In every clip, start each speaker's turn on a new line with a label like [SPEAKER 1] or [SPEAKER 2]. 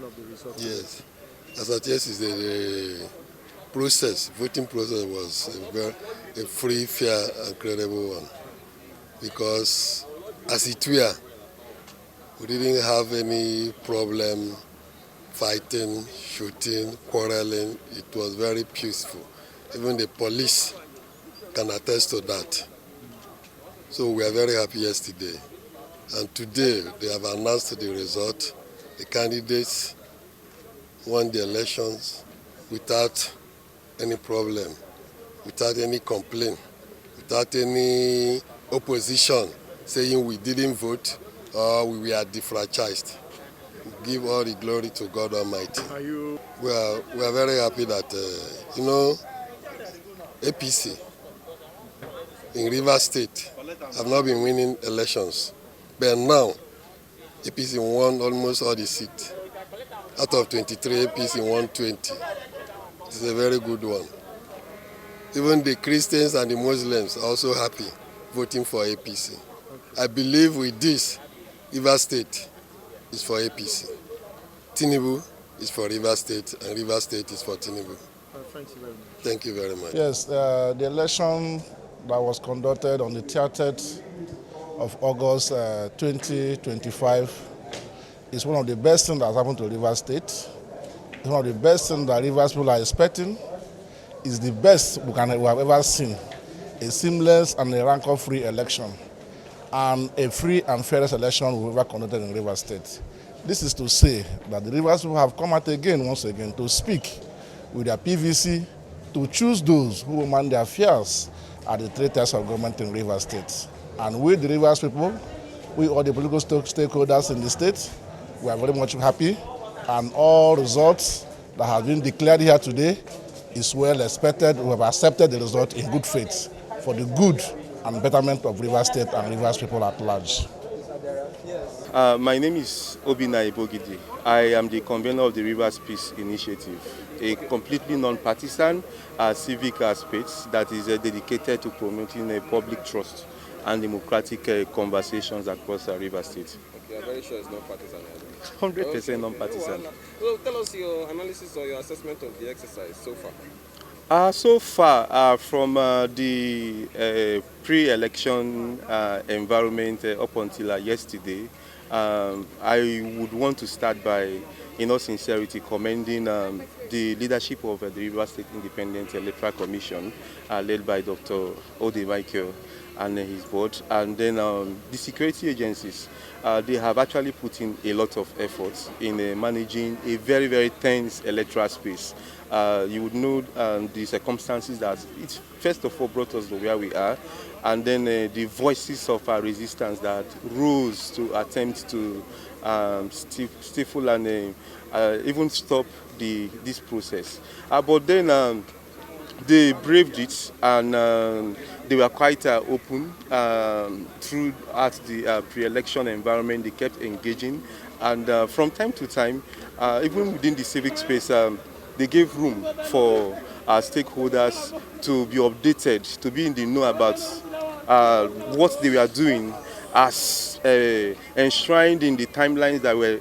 [SPEAKER 1] of the results?
[SPEAKER 2] Yes. As at yesterday, the voting process was a free, fair, and credible one. Because as it were, we didn't have any problem fighting, shooting, quarreling. It was very peaceful. Even the police can attest to that. So we are very happy yesterday. And today they have announced the result. The candidates won the elections without any problem, without any complaint, without any opposition saying we didn't vote or we were defranchised. Give all the glory to God Almighty. We are very happy that, APC in Rivers State have not been winning elections. But now, APC won almost all the seats. Out of 23, APC won 20. It's a very good one. Even the Christians and the Muslims are also happy voting for APC. I believe with this, Rivers State is for APC. Tinubu is for Rivers State, and Rivers State is for Tinubu.
[SPEAKER 1] Thank you very much.
[SPEAKER 2] Thank you very much.
[SPEAKER 3] Yes, the election that was conducted on the 30th of August 2025 is one of the best things that has happened to Rivers State. It's one of the best things that Rivers people are expecting. It's the best we have ever seen. A seamless and a rancor-free election, and a free and fairest election we've ever conducted in Rivers State. This is to say that the Rivers people have come out again, once again, to speak with their PVC, to choose those who will man their affairs at the three tiers of government in Rivers State. And with the Rivers people, we all the political stakeholders in the state, we are very much happy, and all results that have been declared here today is well expected. We have accepted the result in good faith for the good and betterment of Rivers State and Rivers people at large.
[SPEAKER 4] My name is Obinna Ibogidi. I am the convener of the Rivers Peace Initiative, a completely non-partisan civic space that is dedicated to promoting public trust and democratic conversations across Rivers State.
[SPEAKER 5] Okay, I'm very sure it's not partisan.
[SPEAKER 4] 100% non-partisan.
[SPEAKER 5] Well, tell us your analysis or your assessment of the exercise so far.
[SPEAKER 4] So far, from the pre-election environment up until yesterday, I would want to start by, in all sincerity, commending the leadership of the Rivers State Independent Electoral Commission, led by Dr. Pro-Wike and his board, and then the security agencies. They have actually put in a lot of efforts in managing a very, very tense electoral space. You would know the circumstances that it first of all brought us to where we are, and then the voices of our resistance that rose to attempt to stifle and even stop this process. But then they braved it, and they were quite open throughout the pre-election environment. They kept engaging, and from time to time, even within the civic space, they gave room for our stakeholders to be updated, to be in the know about what they were doing, as enshrined in the timelines that were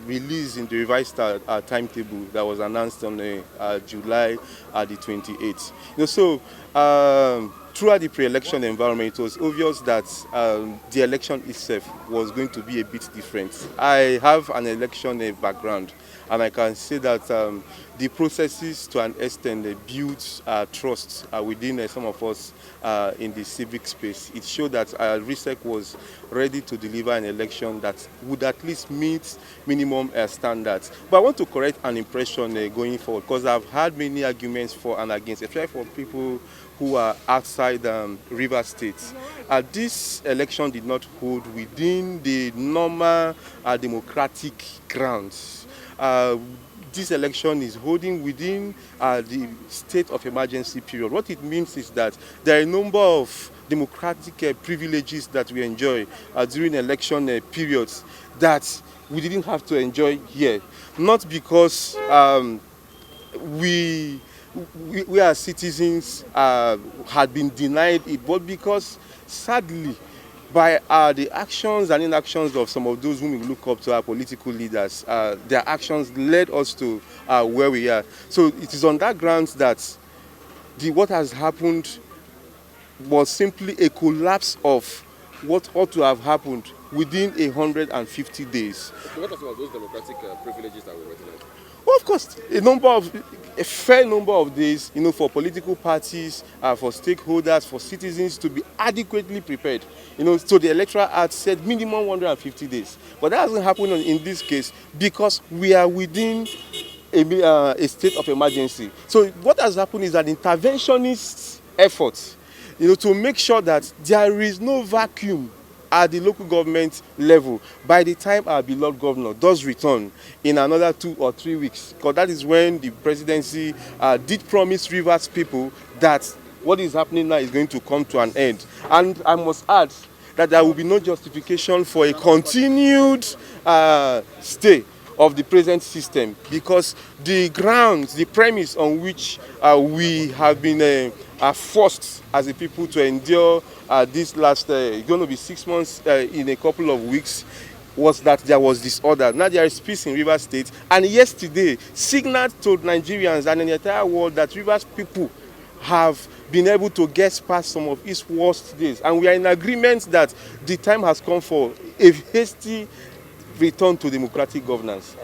[SPEAKER 4] released in the revised timetable that was announced on July the 28th. So throughout the pre-election environment, it was obvious that the election itself was going to be a bit different. I have an election background, and I can say that the processes to an extent built trust within some of us in the civic space. It showed that RISEC was ready to deliver an election that would at least meet minimum standards. But I want to correct an impression going forward, because I've had many arguments for and against, especially for people who are outside Rivers State. This election did not hold within the normal democratic grounds. This election is holding within the state of emergency period. What it means is that there are a number of democratic privileges that we enjoy during election periods that we didn't have to enjoy here. Not because we as citizens had been denied it, but because sadly by the actions and inactions of some of those whom we look up to, our political leaders. Their actions led us to where we are. So it is on that grounds that what has happened was simply a collapse of what ought to have happened within 150 days.
[SPEAKER 5] What are some of those democratic privileges that we're waiting on?
[SPEAKER 4] Well, of course, a fair number of days, for political parties, for stakeholders, for citizens to be adequately prepared. So the Electoral Act said minimum 150 days. But that hasn't happened in this case because we are within a state of emergency. So what has happened is an interventionist effort, to make sure that there is no vacuum at the local government level by the time our beloved governor does return in another 2 or 3 weeks, because that is when the presidency did promise Rivers people that what is happening now is going to come to an end. And I must add that there will be no justification for a continued stay of the present system, because the grounds, the premise on which we have been forced as a people to endure this last, going to be 6 months in a couple of weeks, was that there was disorder. Now there is peace in Rivers State, and yesterday signaled to Nigerians and in the entire world that Rivers people have been able to get past some of its worst days, and we are in agreement that the time has come for a hasty return to democratic governance.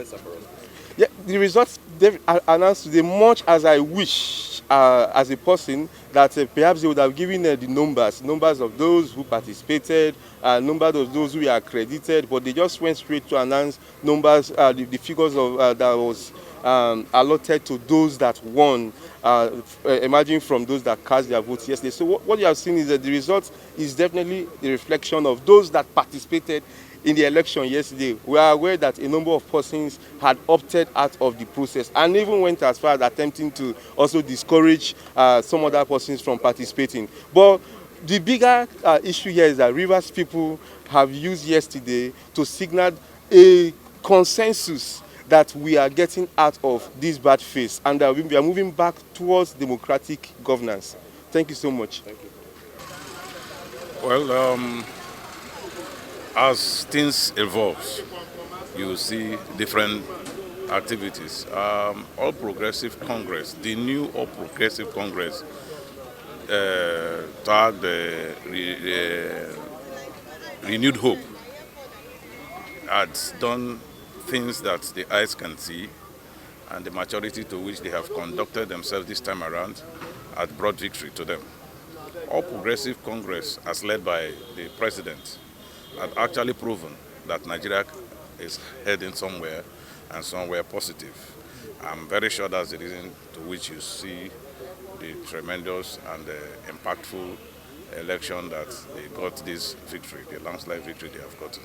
[SPEAKER 4] Yeah, the results they've announced today, much as I wish as a person that perhaps they would have given the numbers of those who participated, numbers of those who were accredited, but they just went straight to announce numbers, the figures of that was allotted to those that won, emerging from those that cast their votes yesterday. So what you have seen is that the result is definitely the reflection of those that participated in the election yesterday. We are aware that a number of persons had opted out of the process and even went as far as attempting to also discourage some other persons from participating. But the bigger issue here is that Rivers people have used yesterday to signal a consensus that we are getting out of this bad phase and that we are moving back towards democratic governance. Thank you so much. Thank you.
[SPEAKER 1] Well, as things evolve, you will see different activities. All Progressive Congress, the new All Progressive Congress, tagged renewed hope, had done things that the eyes can see, and the maturity to which they have conducted themselves this time around had brought victory to them. All Progressive Congress, as led by the president, had actually proven that Nigeria is heading somewhere and somewhere positive. I'm very sure that's the reason to which you see the tremendous and impactful election that they got this victory, the landslide victory they have gotten.